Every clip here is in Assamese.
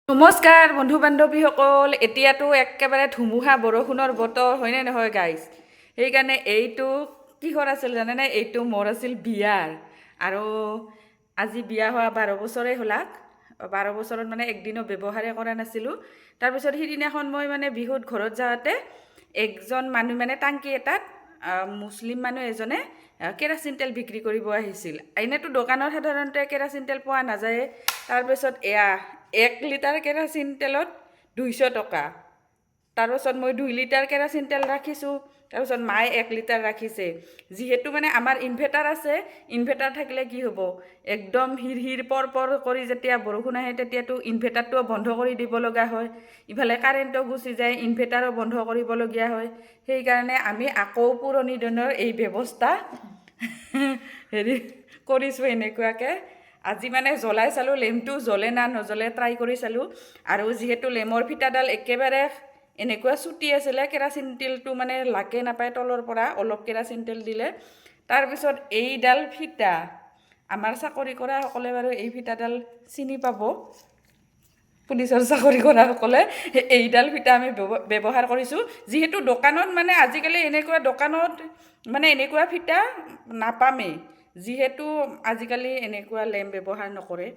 নমস্কাৰ বন্ধু বান্ধৱীসকল এতিয়াতো একেবাৰে ধুমুহা বৰষুণৰ বতৰ হয়নে নহয় গাইজ সেইকাৰণে এইটো কিহৰ আছিল জানেনে এইটো মোৰ আছিল বিয়াৰ আৰু আজি বিয়া হোৱা 12 বছৰে হলাক 12 বছৰত মানে একদিনো ব্যৱহাৰে কৰা নাছিলোঁ তাৰপিছত সিদিনাখন মই মানে বিহুত ঘৰত যাওঁতে একজন মানুহ মানে টাংকি এটাত মুছলিম মানুহ এজনে কেৰাচিন তেল বিক্ৰী কৰিব আহিছিল এনেতো দোকানত সাধাৰণতে কেৰাচিন তেল পোৱা নাযায় তাৰপিছত এয়া 1 লিটাৰ কেৰাচিন তেলত 200 টকা তাৰপিছত মই 2 লিটাৰ কেৰাচিন তেল ৰাখিছোঁ তাৰপিছত মাই 1 লিটাৰ ৰাখিছে যিহেতু মানে আমাৰ ইনভাৰ্টাৰ আছে ইনভাৰ্টাৰ থাকিলে কি হ'ব একদম হিৰ পৰ কৰি যেতিয়া বৰষুণ আহে তেতিয়াতো ইনভাৰ্টাৰটো বন্ধ কৰি দিব লগা হয় ইফালে কাৰেণ্টও গুচি যায় ইনভাৰ্টাৰো বন্ধ কৰিব লগা হয় সেই কাৰণে আমি আকৌ পুৰণি দিনৰ এই ব্যৱস্থা হেৰি কৰিছোঁ এনেকুৱাকৈ আজি মানে জ্বলাই চালোঁ লেমটো জ্বলে না নজ্বলে ট্ৰাই কৰি চালোঁ আৰু যিহেতু লেমৰ ফিটাডাল একেবাৰে এনেকুৱা চুটি আছিলে কেৰাচিন তেলটো মানে লাগে নাপায় তলৰ পৰা অলপ কেৰাচিন তেল দিলে তাৰপিছত এইডাল ফিটা আমাৰ চাকৰি কৰাসকলে বাৰু এই ফিটাডাল চিনি পাব পুলিচৰ চাকৰি কৰাসকলে এইডাল ফিটা আমি ব্যৱহাৰ কৰিছোঁ যিহেতু দোকানত মানে আজিকালি এনেকুৱা দোকানত মানে এনেকুৱা ফিটা নাপামেই যিহেতু আজিকালি এনেকুৱা লেম ব্যৱহাৰ নকৰে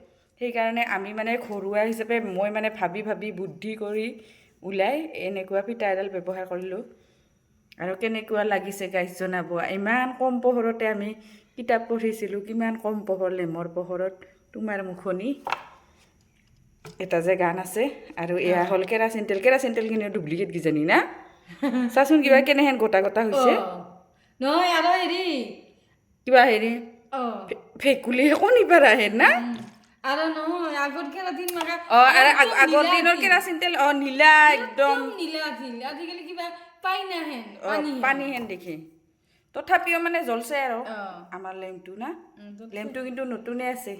সেইকাৰণে আমি মানে ঘৰুৱা হিচাপে মই মানে ভাবি বুদ্ধি কৰি ওলাই এনেকুৱা ফিটা এডাল ব্যৱহাৰ কৰিলোঁ আৰু কেনেকুৱা লাগিছে গাইজ জনাব ইমান কম পোহৰতে আমি কিতাপ পঢ়িছিলোঁ কিমান কম পোহৰ লেমৰ পোহৰত তোমাৰ মুখনি এটা যে গান আছে আৰু এয়া হ'ল কেৰাচিন তেল কিনে ডুপ্লিকেট কিজানি না চাচোন কিবা কেনেহেন গোটা হৈছে নহয় আৰু হেৰি কিবা হেৰি ভেকুলী কণী পাৰা আহে না আৰু নহয় আগৰ কেৰাচিন মাকা আগৰ দিনৰ কেৰাচিন তেল নীলা একদম নীলা আছিল আজিকালি কিবা পাই নাহেন পানী হেন দেখি তথাপিও মানে জ্বলছে আৰু আমাৰ লেম্পটো না লেম্পটো কিন্তু নতুনে আছে